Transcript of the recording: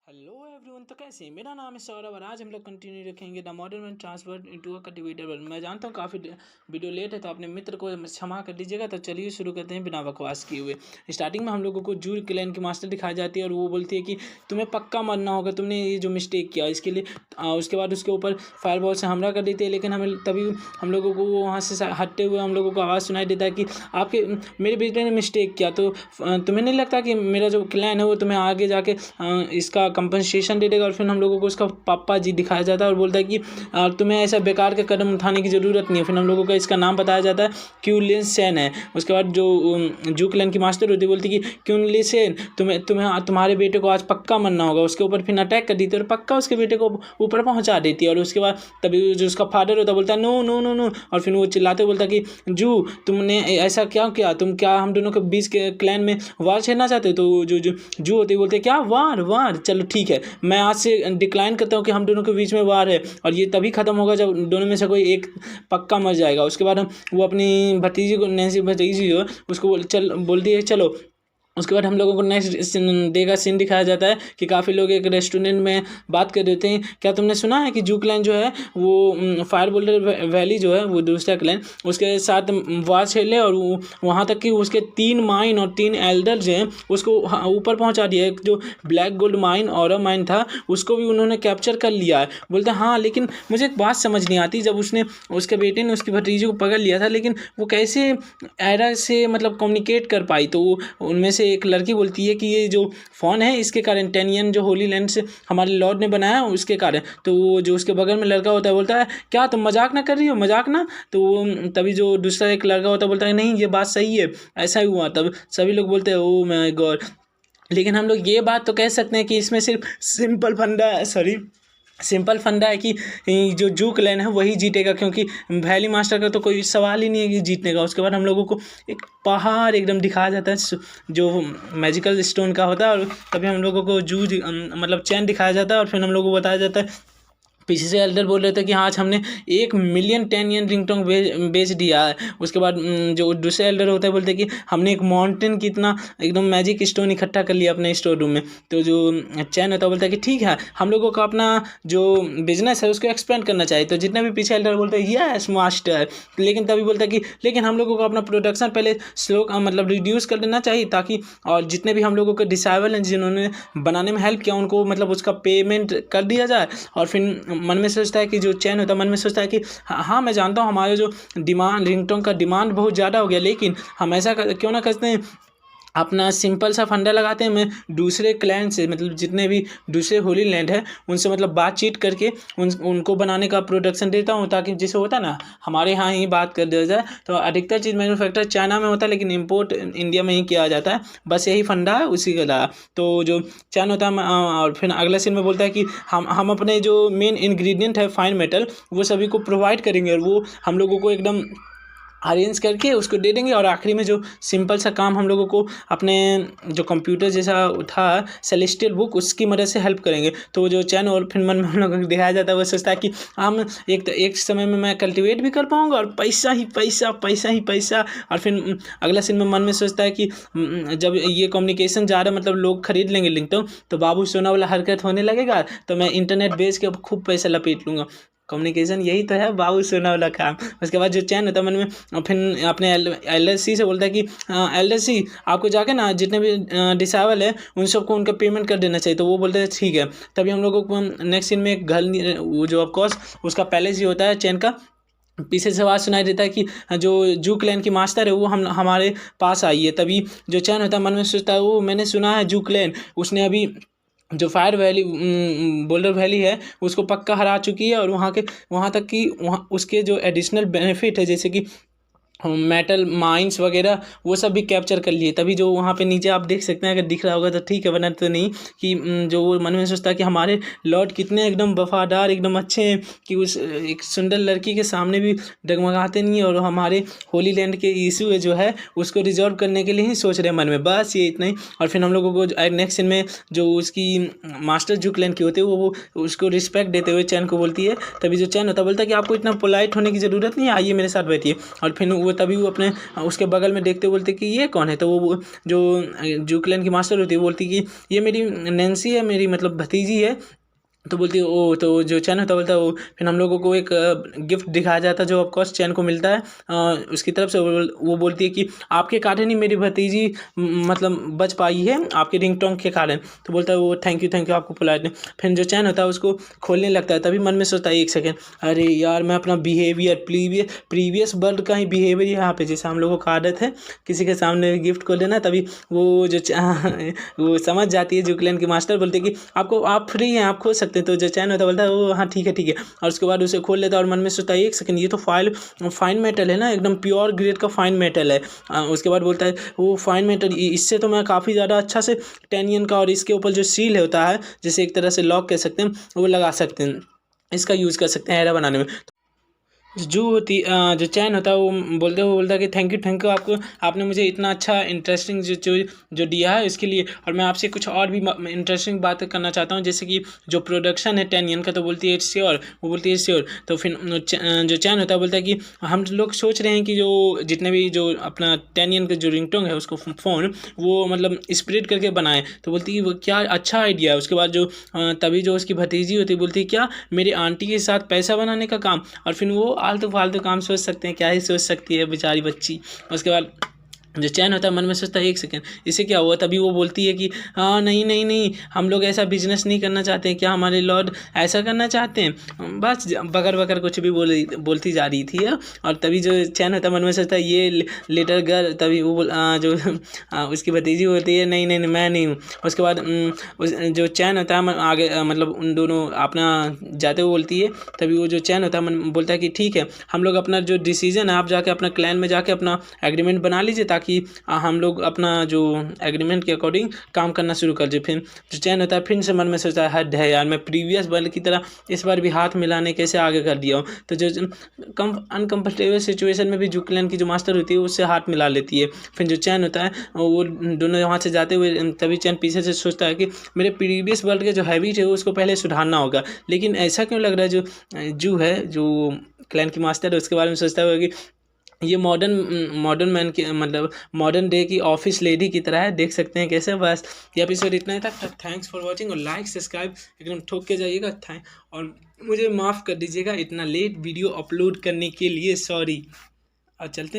Hello everyone. तो कैसे हैं? मेरा नाम है सौरभ और आज हम लोग कंटिन्यू रखेंगे the modern man transfer into a cultivator world. मैं जानता हूँ काफ़ी वीडियो लेट है तो अपने मित्र को क्षमा कर दीजिएगा। तो चलिए शुरू करते हैं बिना बकवास किए हुए। स्टार्टिंग में हम लोगों को जू क्लैन की मास्टर दिखाई जाती है और वो बोलती है कि तुम्हें पक्का मरना होगा, तुमने ये जो मिस्टेक किया इसके लिए। उसके बाद उसके ऊपर फायरबॉल से हमला कर देती है, लेकिन हमें तभी हम लोगों को वहाँ से हटते हुए हम लोगों को आवाज़ सुनाई देता है कि आपके मेरे बेटे ने मिस्टेक किया। तो तुम्हें नहीं लगता कि मेरा जो क्लैन है वो तुम्हें आगे जाके इसका कंपनसेशन दे देगा। और फिर हम लोगों को उसका पापा जी दिखाया जाता है और बोलता है कि तुम्हें ऐसा बेकार के कदम उठाने की ज़रूरत नहीं है। फिर हम लोगों का इसका नाम बताया जाता है क्यूलिन सेन है। उसके बाद जो जू क्लैन की मास्टर होती है बोलती है कि क्यूलिन सेन तुम्हारे बेटे को आज पक्का मरना होगा। उसके ऊपर फिर अटैक कर देती है और पक्का उसके बेटे को ऊपर पहुंचा देती है। और उसके बाद तभी जो उसका फादर होता है बोलता है नो नो नो नो। और फिर वो चिल्लाते बोलता है कि जू तुमने ऐसा क्या किया, तुम क्या हम दोनों के बीच के क्लैन में वार छेड़ना चाहते हो? तो जो जो जू होते बोलते हैं क्या वार वार, चलो ठीक है, मैं आज से डिक्लाइन करता हूँ कि हम दोनों के बीच में वार है और ये तभी खत्म होगा जब दोनों में से कोई एक पक्का मर जाएगा। उसके बाद वो अपनी भतीजी को, नैन्सी भतीजी हो, उसको बोलती है चलो। उसके बाद हम लोगों को नेक्स्ट डे का सीन दिखाया जाता है कि काफ़ी लोग एक रेस्टोरेंट में बात कर रहे थे। क्या तुमने सुना है कि जू क्लैन जो है वो फायर बोल्डर वैली जो है वो दूसरा क्लैन उसके साथ वार छेड़ ले और वहाँ तक कि उसके 3 माइन और 3 एल्डर जो हैं उसको ऊपर पहुँचा दिया। एक जो ब्लैक गोल्ड माइन और माइन था उसको भी उन्होंने कैप्चर कर लिया है। बोलते हाँ, लेकिन मुझे एक बात समझ नहीं आती, जब उसने उसके बेटे ने उसकी भतीजी को पकड़ लिया था लेकिन वो कैसे एरा से मतलब कम्युनिकेट कर पाई? तो उनमें से एक लड़की बोलती है कि ये जो फ़ोन है इसके कारण टेनियन जो होली लैंड से हमारे लॉर्ड ने बनाया उसके कारण। तो वो जो उसके बगल में लड़का होता है बोलता है क्या तुम मजाक ना कर रही हो, मजाक ना? तो तभी जो दूसरा एक लड़का होता है बोलता है नहीं ये बात सही है, ऐसा ही हुआ। तब सभी लोग बोलते हैं ओ माय गॉड। लेकिन हम लोग ये बात तो कह सकते हैं कि इसमें सिर्फ सिंपल फंडा है कि जो जू क्लैन है वही जीतेगा, क्योंकि वैली मास्टर का तो कोई सवाल ही नहीं है कि जीतने का। उसके बाद हम लोगों को एक पहाड़ एकदम दिखाया जाता है जो मैजिकल स्टोन का होता है और तभी हम लोगों को मतलब चैन दिखाया जाता है और फिर हम लोगों को बताया जाता है पीछे से एल्डर बोल रहे थे कि आज हमने 1 मिलियन टेनियन रिंगटोन बेच दिया है। उसके बाद जो दूसरे एल्डर होता है बोलते हैं कि हमने एक माउंटेन की इतना एकदम मैजिक स्टोन इकट्ठा कर लिया अपने स्टोर रूम में। तो जो चैन होता है बोलता है कि ठीक है, हम लोगों को अपना जो बिजनेस है उसको एक्सपेंड करना चाहिए। तो जितने भी पीछे एल्डर बोलते हैं यस मास्टर, लेकिन तभी बोलता है कि लेकिन हम लोगों को अपना प्रोडक्शन पहले स्लो मतलब रिड्यूस कर देना चाहिए ताकि और जितने भी हम लोगों के डिसेबल हैं जिन्होंने बनाने में हेल्प किया उनको मतलब उसका पेमेंट कर दिया जाए। और फिर मन में सोचता है कि जो चैन होता है मन में सोचता है कि हाँ मैं जानता हूँ हमारे जो डिमांड रिंगटोन का डिमांड बहुत ज़्यादा हो गया, लेकिन हम ऐसा क्यों ना करते हैं, अपना सिंपल सा फंडा लगाते हैं। मैं दूसरे क्लैन से मतलब जितने भी दूसरे होली लैंड है उनसे मतलब बातचीत करके उनको बनाने का प्रोडक्शन देता हूँ, ताकि जैसे होता है ना हमारे यहाँ ही बात कर दिया जाए। तो अधिकतर चीज़ मैन्युफैक्चर चाइना में होता है लेकिन इंपोर्ट इंडिया में ही किया जाता है, बस यही फंडा है उसी का लगा। तो जो चैन होता है और फिर अगले सीन में बोलता है कि हम अपने जो मेन इंग्रेडिएंट है फाइन मेटल वो सभी को प्रोवाइड करेंगे और वो हम लोगों को एकदम अरेंज करके उसको दे देंगे। और आखिरी में जो सिंपल सा काम हम लोगों को अपने जो कंप्यूटर जैसा था सेलेस्टियल बुक उसकी मदद से हेल्प करेंगे। तो जो चैन और फिर मन में हम लोगों को दिखाया जाता है वो सोचता है कि हम एक समय में मैं कल्टिवेट भी कर पाऊँगा और पैसा ही पैसा पैसा ही पैसा। और फिर अगला सीन में मन में सोचता है कि जब ये कम्युनिकेशन ज़्यादा मतलब लोग खरीद लेंगे लिंक तो बाबू सोना वाला हरकत होने लगेगा, तो मैं इंटरनेट बेच के खूब पैसा लपेट लूँगा। कम्युनिकेशन यही तो है बाबू सोना वाला काम। उसके बाद जो चैन होता है मन में फिर अपने एलएलसी से बोलता है कि एलएलसी आपको जाके ना जितने भी डिसेबल है उन सबको उनका पेमेंट कर देना चाहिए। तो वो बोलते हैं ठीक है। तभी हम लोगों को नेक्स्ट सीन में एक घर वो जो ऑफकोर्स उसका पैलेस ही होता है चैन का, पीछे से आवाज़ सुनाई देता है कि जो जू क्लैन की मास्टर है वो हमारे पास आई है। तभी जो चैन होता है मन में सोचता है वो मैंने सुना है जू क्लैन उसने अभी जो फायर वैली बोल्डर वैली है उसको पक्का हरा चुकी है और वहाँ तक कि वहाँ उसके जो एडिशनल बेनिफिट है जैसे कि मेटल माइंस वगैरह वो सब भी कैप्चर कर लिए। तभी जो वहाँ पे नीचे आप देख सकते हैं, अगर दिख रहा होगा तो ठीक है वरना तो नहीं, कि जो वो मन में सोचता है कि हमारे लॉर्ड कितने एकदम वफादार एकदम अच्छे हैं कि उस एक सुंदर लड़की के सामने भी डगमगाते नहीं और हमारे होली लैंड के इशू जो है उसको रिजॉल्व करने के लिए ही सोच रहे हैं मन में, बस ये इतना ही। और फिर हम लोगों को नेक्स्ट सीन में जो उसकी मास्टर जू क्लैन की होती है वो उसको रिस्पेक्ट देते हुए चैन को बोलती है। तभी जो चैन होता बोलता है कि आपको इतना पोलाइट होने की ज़रूरत नहीं है, आइए मेरे साथ बैठिए। और फिर वो तभी वो अपने उसके बगल में देखते बोलते कि ये कौन है, तो वो जो जू क्लैन की मास्टर होती है बोलती कि ये मेरी नैन्सी है, मेरी मतलब भतीजी है। तो बोलती है ओ, तो जो चैन होता बोलता है वो, फिर हम लोगों को एक गिफ्ट दिखाया जाता है जो ऑफकोर्स चैन को मिलता है उसकी तरफ से। वो बोलती है कि आपके कारण ही मेरी भतीजी मतलब बच पाई है, आपके रिंगटोन के कारण। तो बोलता है वो थैंक यू आपको पोलाइट ने। फिर जो चैन होता है उसको खोलने लगता है, तभी मन में सोचता है एक सेकेंड, अरे यार मैं अपना बिहेवियर प्रीवियस वर्ल्ड का ही बिहेवियर यहाँ पे, जैसे हम लोगों को आदत है किसी के सामने गिफ्ट को लेना, तभी वो जो वो समझ जाती है जूक्लैन की मास्टर, बोलते कि आपको आप फ्री हैं, आप खोल सकते हैं। तो जो चैन होता है बोलता है वो हाँ ठीक है। और उसके बाद उसे खोल लेता है और मन में सोचता है एक सेकंड, ये तो फाइन मेटल है ना, एकदम प्योर ग्रेड का फाइन मेटल है। उसके बाद बोलता है वो फाइन मेटल, इससे तो मैं काफ़ी ज़्यादा अच्छा से टेनियन का, और इसके ऊपर जो सील होता है जैसे एक तरह से लॉक कह सकते हैं, वो लगा सकते हैं, इसका यूज़ कर सकते हैं एरा बनाने में। जो चैन होता है वो बोलता है कि थैंक यू आपको, आपने मुझे इतना अच्छा इंटरेस्टिंग जो दिया है इसके लिए। और मैं आपसे कुछ और भी इंटरेस्टिंग बात करना चाहता हूँ, जैसे कि जो प्रोडक्शन है 10 yen का। तो बोलती है इट्स श्योर, वो बोलती है श्योर। तो फिर जो चैन होता है बोलता है कि हम लोग सोच रहे हैं कि जो जितने भी जो अपना 10 yen का जो रिंगटोन है उसको फ़ोन वो मतलब स्प्रेड करके बनाए। तो बोलती है वो क्या अच्छा आइडिया है। उसके बाद जो तभी जो उसकी भतीजी होती है बोलती है क्या मेरी आंटी के साथ पैसा बनाने का काम। और फिर वो आलतू फालतू काम सोच सकते हैं, क्या ही सोच सकती है बेचारी बच्ची। उसके बाद जो चैन होता है मन में सोचता है एक सेकेंड इसे क्या हुआ। तभी वो बोलती है कि हाँ नहीं हम लोग ऐसा बिजनेस नहीं करना चाहते हैं, क्या हमारे लॉर्ड ऐसा करना चाहते हैं। बस बकर कुछ भी बोलती जा रही थी। और तभी जो चैन होता है मन में सोचता है ये लेटर गर्ल। तभी वो उसकी भतीजी बोलती है नहीं मैं नहीं हूँ। उसके बाद जो चैन होता है आगे मतलब उन दोनों अपना जाते हुए बोलती है। तभी वो जो चैन होता है मन बोलता है कि ठीक है हम लोग अपना जो डिसीजन है आप जाके अपना क्लैन में जाके अपना एग्रीमेंट बना लीजिए, ताकि हम लोग अपना जो एग्रीमेंट के अकॉर्डिंग काम करना शुरू कर दे। फिर जो चैन होता है फिर से मन में सोचता है हद है यार, मैं प्रीवियस वर्ल्ड की तरह इस बार भी हाथ मिलाने कैसे आगे कर दिया हूँ। तो जो अनकम्फर्टेबल सिचुएशन में भी जो क्लैन की जो मास्टर होती है उससे हाथ मिला लेती है। फिर जो चैन होता है वो दोनों वहाँ से जाते हुए तभी चैन पीछे से सोचता है कि मेरे प्रीवियस वर्ल्ड के जो हैबिट है उसको पहले सुधारना होगा। लेकिन ऐसा क्यों लग रहा है जो है जो क्लैन की मास्टर है उसके बारे में सोचता है कि ये मॉडर्न मैन की मतलब मॉडर्न डे की ऑफिस लेडी की तरह है, देख सकते हैं कैसे। बस ये एपिसोड इतना ही था। थैंक्स फॉर वॉचिंग, और लाइक सब्सक्राइब एकदम ठोक के जाइएगा। और मुझे माफ़ कर दीजिएगा इतना लेट वीडियो अपलोड करने के लिए, सॉरी। और चलते हैं।